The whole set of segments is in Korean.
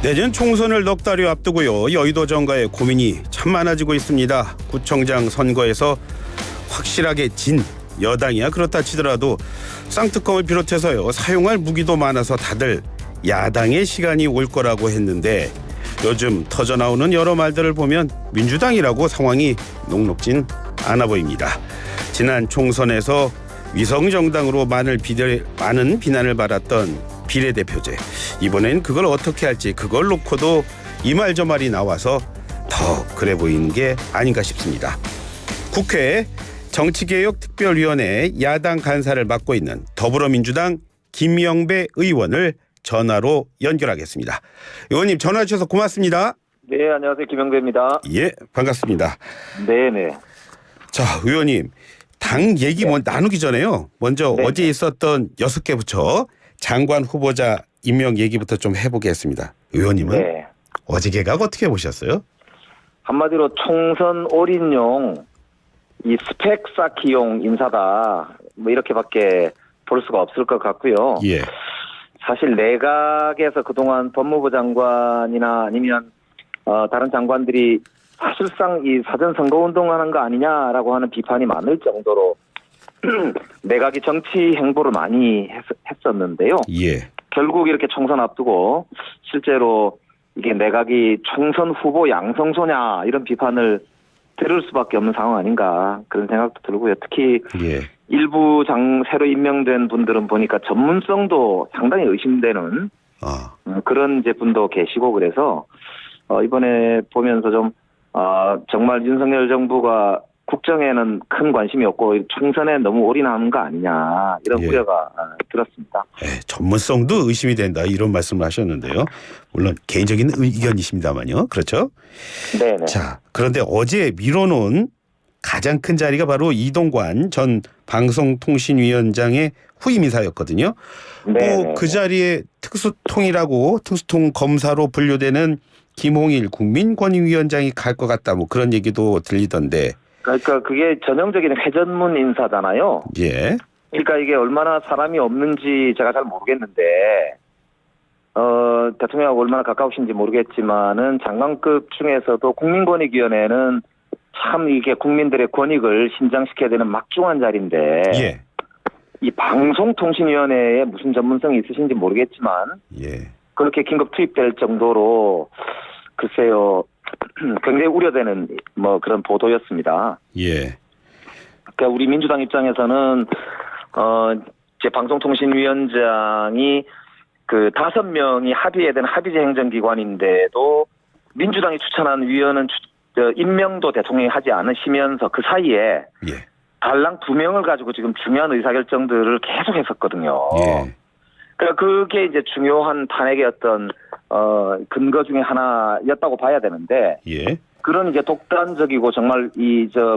내년 총선을 넉 달여 앞두고요. 여의도 정가의 고민이 참 많아지고 있습니다. 구청장 선거에서 확실하게 진 여당이야 그렇다 치더라도 쌍특검을 비롯해서요. 사용할 무기도 많아서 다들 야당의 시간이 올 거라고 했는데 요즘 터져나오는 여러 말들을 보면 민주당이라고 상황이 녹록진 않아 보입니다. 지난 총선에서 위성정당으로 많은 비난을 받았던 비례대표제, 이번엔 그걸 어떻게 할지 그걸 놓고도 이 말 저 말이 나와서 더 그래 보이는 게 아닌가 싶습니다. 국회 정치개혁특별위원회 야당 간사를 맡고 있는 더불어민주당 김영배 의원을 전화로 연결하겠습니다. 의원님 전화 주셔서 고맙습니다. 네, 안녕하세요. 김영배입니다. 예, 반갑습니다. 네네. 자, 의원님 당 얘기 나누기 전에요. 먼저 네네. 어제 있었던 6개 부처 장관 후보자 임명 얘기부터 좀 해보겠습니다. 의원님은 네. 어제 개각 어떻게 보셨어요? 한마디로 총선 올인용 이 스펙 쌓기용 인사다. 뭐 이렇게밖에 볼 수가 없을 것 같고요. 예. 사실 내각에서 그동안 법무부 장관이나 아니면 다른 장관들이 사실상 이 사전 선거 운동하는 거 아니냐라고 하는 비판이 많을 정도로 내각이 정치 행보를 많이 했었는데요. 예. 결국 이렇게 총선 앞두고 실제로 이게 내각이 총선 후보 양성소냐 이런 비판을 들을 수밖에 없는 상황 아닌가 그런 생각도 들고요. 특히 예. 일부 새로 임명된 분들은 보니까 전문성도 상당히 의심되는 그런 이제 분도 계시고 그래서 이번에 보면서 좀 정말 윤석열 정부가 국정에는 큰 관심이 없고 총선에 너무 올인하는 거 아니냐 이런 예. 우려가 들었습니다. 전문성도 의심이 된다 이런 말씀을 하셨는데요. 물론 개인적인 의견이십니다만요. 그렇죠? 네네. 자, 그런데 어제 미뤄놓은 가장 큰 자리가 바로 이동관 전 방송통신위원장의 후임 인사였거든요. 네네. 그 자리에 특수통 검사로 분류되는 김홍일 국민권익위원장이 갈 것 같다 뭐 그런 얘기도 들리던데. 그러니까 그게 전형적인 회전문 인사잖아요. 예. 그러니까 이게 얼마나 사람이 없는지 제가 잘 모르겠는데 대통령하고 얼마나 가까우신지 모르겠지만은 장관급 중에서도 국민권익위원회는 참 이게 국민들의 권익을 신장시켜야 되는 막중한 자리인데 예. 이 방송통신위원회에 무슨 전문성이 있으신지 모르겠지만 예. 그렇게 긴급 투입될 정도로 글쎄요 굉장히 우려되는 뭐 그런 보도였습니다. 예. 그러니까 우리 민주당 입장에서는 제 방송통신위원장이 그 5명이 합의된 합의제 행정기관인데도 민주당이 추천한 위원은 임명도 대통령이 하지 않으시면서 그 사이에 예. 달랑 2명을 가지고 지금 중요한 의사결정들을 계속 했었거든요. 예. 그러니까 그게 이제 중요한 탄핵의 어떤 근거 중에 하나였다고 봐야 되는데 예. 그런 이제 독단적이고 정말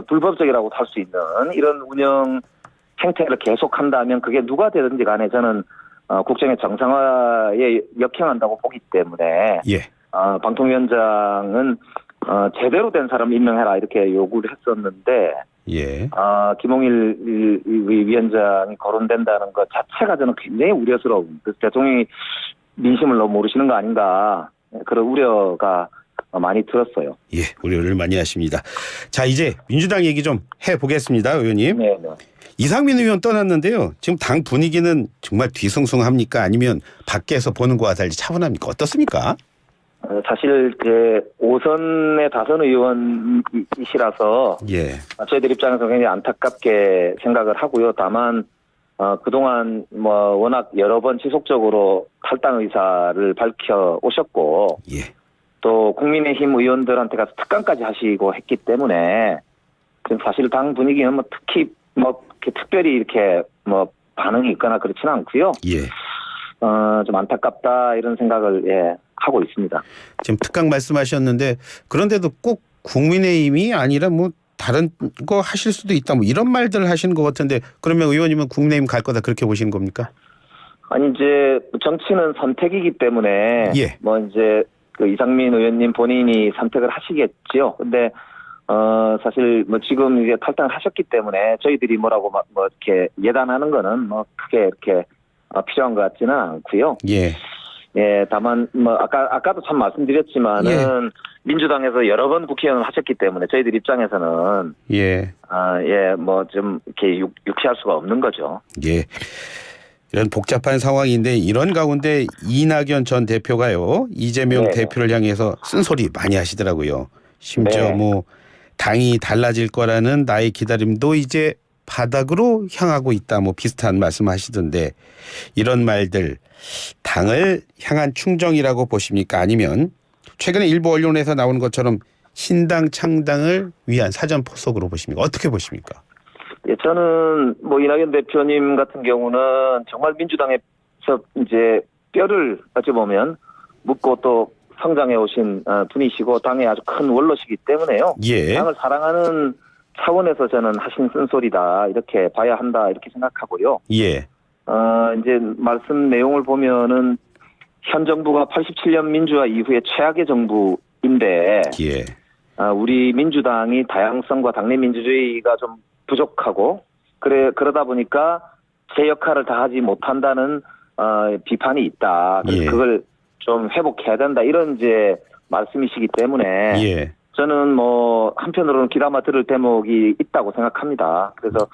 불법적이라고 할 수 있는 이런 운영 행태를 계속한다면 그게 누가 되든지 간에 저는 국정의 정상화에 역행한다고 보기 때문에 예. 방통위원장은 제대로 된 사람 임명해라 이렇게 요구를 했었는데 예. 김홍일 위원장이 거론된다는 것 자체가 저는 굉장히 우려스러운. 그래서 대통령이 민심을 너무 모르시는 거 아닌가 그런 우려가 많이 들었어요. 예, 우려를 많이 하십니다. 자, 이제 민주당 얘기 좀 해보겠습니다, 의원님. 네. 이상민 의원 떠났는데요. 지금 당 분위기는 정말 뒤숭숭합니까? 아니면 밖에서 보는 거와 달리 차분합니까? 어떻습니까? 사실 5선의 다선 의원이시라서 예. 저희들 입장에서 굉장히 안타깝게 생각을 하고요. 다만 그동안 워낙 여러 번 지속적으로 탈당 의사를 밝혀 오셨고 예. 또 국민의힘 의원들한테 가서 특감까지 하시고 했기 때문에 지금 사실 당 분위기는 특히 이렇게 특별히 이렇게 반응이 있거나 그렇지는 않고요. 예. 좀 안타깝다 이런 생각을 하고 있습니다. 지금 특강 말씀하셨는데 그런데도 꼭 국민의힘이 아니라 다른 거 하실 수도 있다 이런 말들 하시는 것 같은데 그러면 의원님은 국민의힘 갈 거다 그렇게 보시는 겁니까? 아니 이제 정치는 선택이기 때문에 예. 이제 그 이상민 의원님 본인이 선택을 하시겠지요. 근데 사실 지금 이제 탈당을 하셨기 때문에 저희들이 뭐라고 이렇게 예단하는 거는 크게 이렇게 필요한 것 같지는 않고요. 예. 예, 다만 뭐 아까도 참 말씀드렸지만은 예. 민주당에서 여러 번 국회의원을 하셨기 때문에 저희들 입장에서는 예. 뭐 좀 이렇게 유쾌할 수가 없는 거죠. 예. 이런 복잡한 상황인데 이런 가운데 이낙연 전 대표가요. 이재명 네. 대표를 향해서 쓴소리 많이 하시더라고요. 심지어 네. 뭐 당이 달라질 거라는 나의 기다림도 이제 바닥으로 향하고 있다. 뭐 비슷한 말씀하시던데 이런 말들 당을 향한 충정이라고 보십니까? 아니면 최근에 일부 언론에서 나오는 것처럼 신당 창당을 위한 사전 포석으로 보십니까? 어떻게 보십니까? 예, 저는 뭐 이낙연 대표님 같은 경우는 정말 민주당에서 이제 뼈를 어찌 보면 묻고 또 성장해 오신 분이시고 당의 아주 큰 원로시기 때문에요. 예. 당을 사랑하는 차원에서 저는 하신 쓴소리다 이렇게 봐야 한다 이렇게 생각하고요. 예. 이제 말씀 내용을 보면은 현 정부가 87년 민주화 이후에 최악의 정부인데 예. 우리 민주당이 다양성과 당내 민주주의가 좀 부족하고 그러다 보니까 제 역할을 다 하지 못한다는 비판이 있다. 그래서 예. 그걸 좀 회복해야 된다. 이런 이제 말씀이시기 때문에 예. 저는 뭐 한편으로는 귀담아 들을 대목이 있다고 생각합니다. 그래서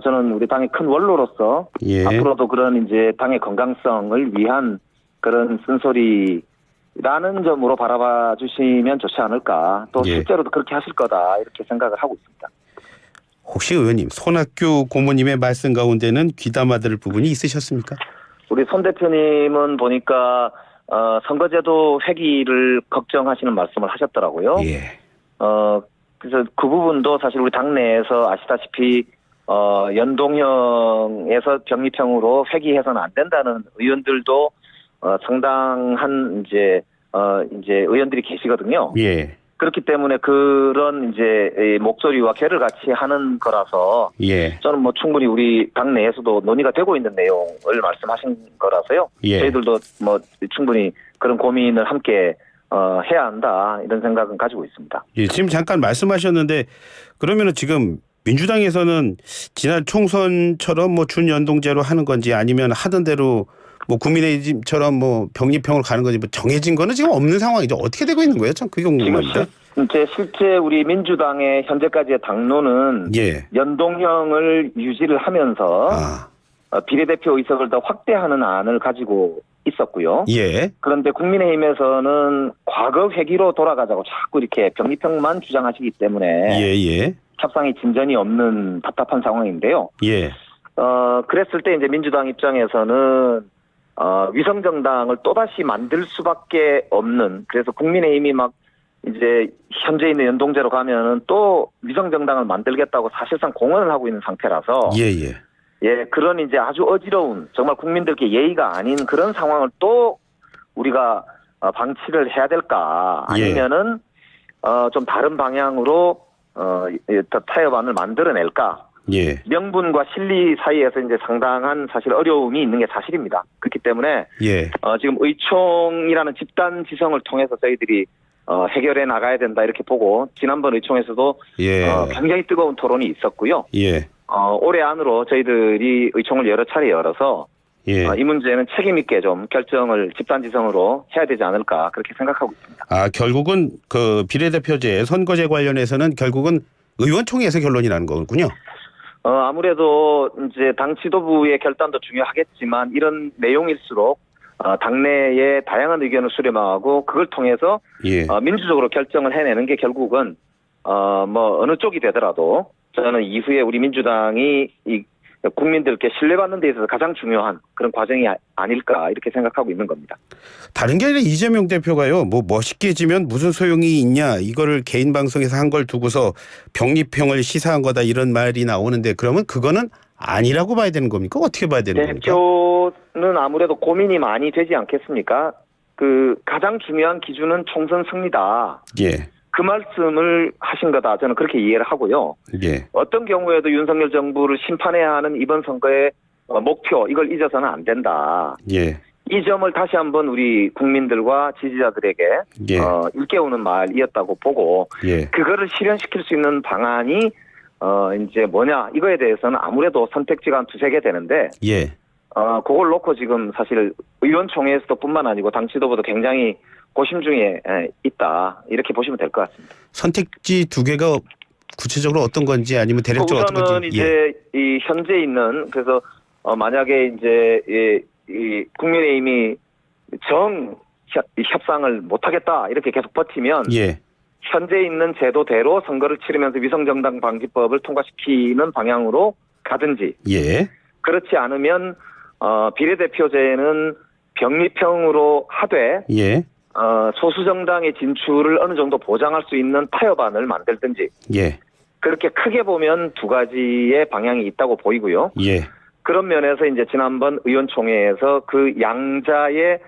저는 우리 당의 큰 원로로서 예. 앞으로도 그런 이제 당의 건강성을 위한 그런 쓴소리라는 점으로 바라봐 주시면 좋지 않을까. 또 예. 실제로도 그렇게 하실 거다 이렇게 생각을 하고 있습니다. 혹시 의원님 손학규 고모님의 말씀 가운데는 귀담아 들을 부분이 있으셨습니까? 우리 손 대표님은 보니까 선거제도 회기를 걱정하시는 말씀을 하셨더라고요. 예. 그래서 그 부분도 사실 우리 당내에서 아시다시피 연동형에서 병립형으로 회기해서는 안 된다는 의원들도 상당한 이제 의원들이 계시거든요. 예. 그렇기 때문에 그런 이제 목소리와 궤를 같이 하는 거라서 예. 저는 뭐 충분히 우리 당 내에서도 논의가 되고 있는 내용을 말씀하신 거라서요. 예. 저희들도 뭐 충분히 그런 고민을 함께 해야 한다 이런 생각은 가지고 있습니다. 예. 지금 잠깐 말씀하셨는데 그러면은 지금 민주당에서는 지난 총선처럼 뭐 준연동제로 하는 건지 아니면 하던 대로 뭐 국민의힘처럼 뭐 병립형으로 가는 건지 뭐 정해진 거는 지금 없는 상황이죠. 어떻게 되고 있는 거예요? 참 그게 궁금합니다. 실제 우리 민주당의 현재까지의 당론은 예. 연동형을 유지를 하면서 비례대표 의석을 더 확대하는 안을 가지고 있었고요. 예. 그런데 국민의힘에서는 과거 회기로 돌아가자고 자꾸 이렇게 병립형만 주장하시기 때문에 예. 협상이 진전이 없는 답답한 상황인데요. 예. 그랬을 때 이제 민주당 입장에서는 위성정당을 또다시 만들 수밖에 없는, 그래서 국민의힘이 막 이제 현재 있는 연동제로 가면은 또 위성정당을 만들겠다고 사실상 공언을 하고 있는 상태라서 예, 그런 이제 아주 어지러운 정말 국민들께 예의가 아닌 그런 상황을 또 우리가 방치를 해야 될까 아니면은 좀 다른 방향으로 타협안을 만들어낼까. 예. 명분과 실리 사이에서 이제 상당한 사실 어려움이 있는 게 사실입니다. 그렇기 때문에 예. 지금 의총이라는 집단 지성을 통해서 저희들이 해결해 나가야 된다 이렇게 보고 지난번 의총에서도 굉장히 뜨거운 토론이 있었고요. 예. 올해 안으로 저희들이 의총을 여러 차례 열어서 이 문제는 책임 있게 좀 결정을 집단 지성으로 해야 되지 않을까 그렇게 생각하고 있습니다. 결국은 그 비례대표제 선거제 관련해서는 결국은 의원총회에서 결론이 나는 거군요. 아무래도 이제 당 지도부의 결단도 중요하겠지만 이런 내용일수록 당내의 다양한 의견을 수렴하고 그걸 통해서 민주적으로 결정을 해내는 게 결국은 뭐 어느 쪽이 되더라도 저는 이후에 우리 민주당이 이 국민들께 신뢰받는 데 있어서 가장 중요한 그런 과정이 아닐까 이렇게 생각하고 있는 겁니다. 다른 게 아니라 이재명 대표가요. 뭐 멋있게 지면 무슨 소용이 있냐. 이거를 개인 방송에서 한 걸 두고서 병립형을 시사한 거다 이런 말이 나오는데 그러면 그거는 아니라고 봐야 되는 겁니까? 어떻게 봐야 되는 겁니까? 대표는 아무래도 고민이 많이 되지 않겠습니까? 그 가장 중요한 기준은 총선 승리다. 예. 그 말씀을 하신 거다. 저는 그렇게 이해를 하고요. 예. 어떤 경우에도 윤석열 정부를 심판해야 하는 이번 선거의 목표 이걸 잊어서는 안 된다. 예. 이 점을 다시 한번 우리 국민들과 지지자들에게 일깨우는 말이었다고 보고 그거를 실현시킬 수 있는 방안이 이제 뭐냐 이거에 대해서는 아무래도 선택지가 한 두세 개 되는데 그걸 놓고 지금 사실 의원총회에서도 뿐만 아니고 당 지도부도 굉장히 고심 중에 있다. 이렇게 보시면 될 것 같습니다. 선택지 두 개가 구체적으로 어떤 건지 아니면 대략적으로 어떤 건지. 우선은 이제 이 현재 있는 그래서 만약에 이제 이 국민의힘이 협상을 못하겠다 이렇게 계속 버티면 예. 현재 있는 제도대로 선거를 치르면서 위성정당 방지법을 통과시키는 방향으로 가든지 예. 그렇지 않으면 비례대표제는 병립형으로 하되 예. 소수정당의 진출을 어느 정도 보장할 수 있는 타협안을 만들든지 예. 그렇게 크게 보면 두 가지의 방향이 있다고 보이고요. 예. 그런 면에서 이제 지난번 의원총회에서 그 양자의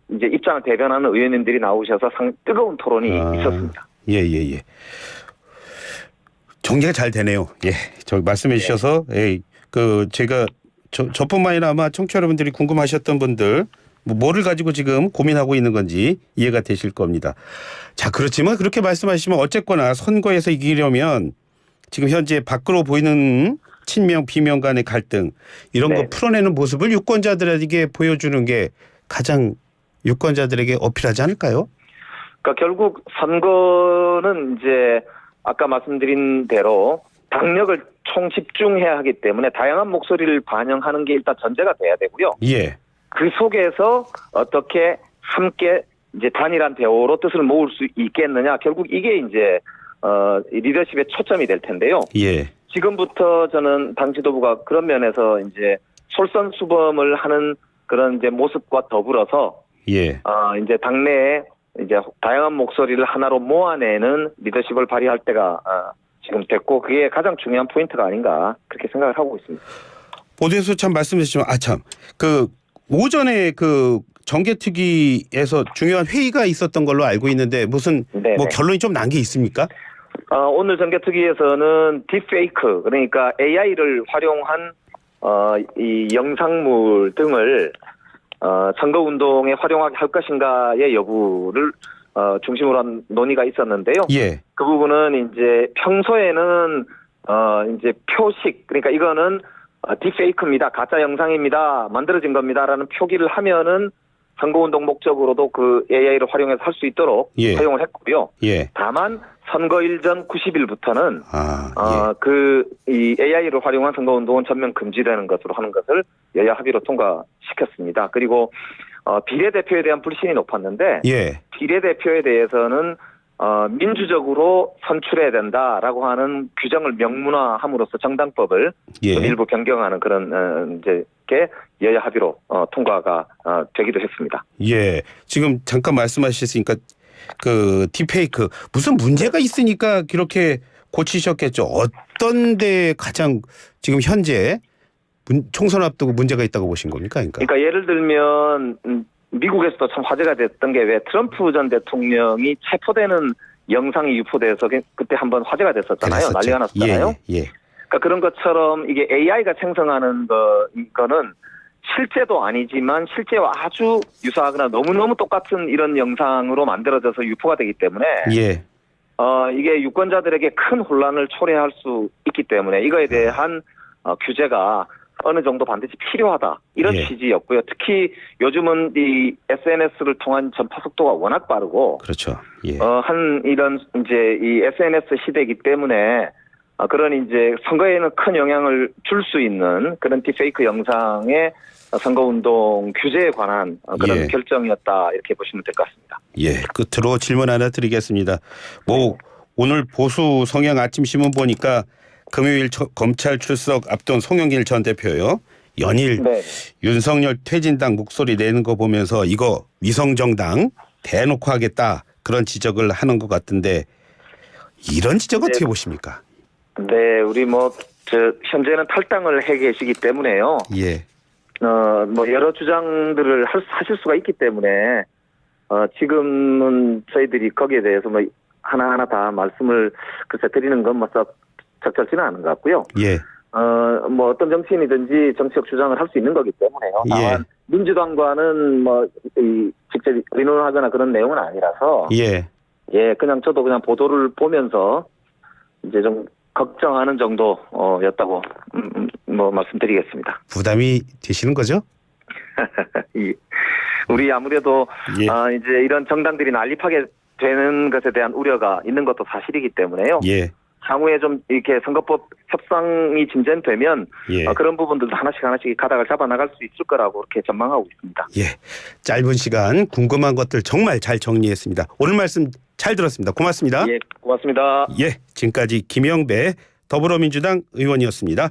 이제 입장을 대변하는 의원님들이 나오셔서 뜨거운 토론이 있었습니다. 예. 정리가 잘 되네요. 예. 저 말씀해 주셔서 제가 저뿐만 아니라 아마 청취자 여러분들이 궁금하셨던 분들 뭐를 가지고 지금 고민하고 있는 건지 이해가 되실 겁니다. 자, 그렇지만 그렇게 말씀하시면 어쨌거나 선거에서 이기려면 지금 현재 밖으로 보이는 친명 비명 간의 갈등 이런 거 풀어내는 모습을 유권자들에게 보여주는 게 가장 유권자들에게 어필하지 않을까요? 그러니까 결국 선거는 이제 아까 말씀드린 대로 당력을 총집중해야 하기 때문에 다양한 목소리를 반영하는 게 일단 전제가 돼야 되고요. 예. 그 속에서 어떻게 함께 이제 단일한 대오로 뜻을 모을 수 있겠느냐. 결국 이게 이제 리더십의 초점이 될 텐데요. 예. 지금부터 저는 당 지도부가 그런 면에서 이제 솔선수범을 하는 그런 이제 모습과 더불어서 예. 이제 당내에 이제 다양한 목소리를 하나로 모아내는 리더십을 발휘할 때가 지금 됐고 그게 가장 중요한 포인트가 아닌가 그렇게 생각을 하고 있습니다. 보도에서 참 말씀하셨지만 오전에 그 정개특위에서 중요한 회의가 있었던 걸로 알고 있는데 무슨 네네. 뭐 결론이 좀 난 게 있습니까? 오늘 정개특위에서는 딥페이크 그러니까 AI를 활용한 이 영상물 등을 선거운동에 활용하게 할 것인가의 여부를 중심으로 한 논의가 있었는데요. 예. 그 부분은 이제 평소에는 이제 표식 그러니까 이거는 딥페이크입니다. 가짜 영상입니다. 만들어진 겁니다라는 표기를 하면은 선거운동 목적으로도 그 AI를 활용해서 할 수 있도록 예. 사용을 했고요. 예. 다만 선거일 전 90일부터는 예. 이 AI를 활용한 선거운동은 전면 금지되는 것으로 하는 것을 여야 합의로 통과시켰습니다. 그리고 비례대표에 대한 불신이 높았는데 예. 비례대표에 대해서는 민주적으로 선출해야 된다라고 하는 규정을 명문화함으로써 정당법을 예. 일부 변경하는 그런 이제 게 여야 합의로 통과가 되기도 했습니다. 예. 지금 잠깐 말씀하셨으니까 그 딥페이크 무슨 문제가 있으니까 그렇게 고치셨겠죠. 어떤 데 가장 지금 현재 총선 앞두고 문제가 있다고 보신 겁니까? 그러니까 예를 들면 미국에서도 참 화제가 됐던 게 왜 트럼프 전 대통령이 체포되는 영상이 유포돼서 그때 한번 화제가 됐었잖아요. 그랬었죠. 난리가 났었잖아요. 예. 그러니까 그런 것처럼 이게 AI가 생성하는 이거는 실제도 아니지만 실제와 아주 유사하거나 너무너무 똑같은 이런 영상으로 만들어져서 유포가 되기 때문에 예. 이게 유권자들에게 큰 혼란을 초래할 수 있기 때문에 이거에 대한 규제가 어느 정도 반드시 필요하다 이런 예. 취지였고요. 특히 요즘은 이 SNS를 통한 전파 속도가 워낙 빠르고 그렇죠. 예. 이런 이제 이 SNS 시대이기 때문에 그런 이제 선거에는 큰 영향을 줄 수 있는 그런 딥페이크 영상의 선거운동 규제에 관한 그런 예. 결정이었다 이렇게 보시면 될 것 같습니다. 예. 끝으로 질문 하나 드리겠습니다. 오늘 보수 성향 아침 신문 보니까 금요일 검찰 출석 앞둔 송영길 전 대표요. 연일 네. 윤석열 퇴진당 목소리 내는 거 보면서 이거 위성정당 대놓고 하겠다 그런 지적을 하는 것 같은데 이런 지적 네. 어떻게 보십니까? 네, 우리 현재는 탈당을 해 계시기 때문에요. 예. 여러 주장들을 하실 수가 있기 때문에 지금은 저희들이 거기에 대해서 하나하나 다 말씀을 드리는 건 썩 적절치는 않은 것 같고요. 예. 어떤 정치인이든지 정치적 주장을 할 수 있는 거기 때문에요. 다만 예. 민주당과는 직접 의논하거나 그런 내용은 아니라서 예. 예, 저도 그냥 보도를 보면서 이제 좀 걱정하는 정도였다고 뭐 말씀드리겠습니다. 부담이 되시는 거죠? 우리 아무래도 예. 이제 이런 정당들이 난립하게 되는 것에 대한 우려가 있는 것도 사실이기 때문에요. 예. 향후에 좀 이렇게 선거법 협상이 진전되면 예. 그런 부분들도 하나씩 가닥을 잡아 나갈 수 있을 거라고 그렇게 전망하고 있습니다. 예. 짧은 시간 궁금한 것들 정말 잘 정리했습니다. 오늘 말씀 잘 들었습니다. 고맙습니다. 예, 고맙습니다. 예. 지금까지 김영배 더불어민주당 의원이었습니다.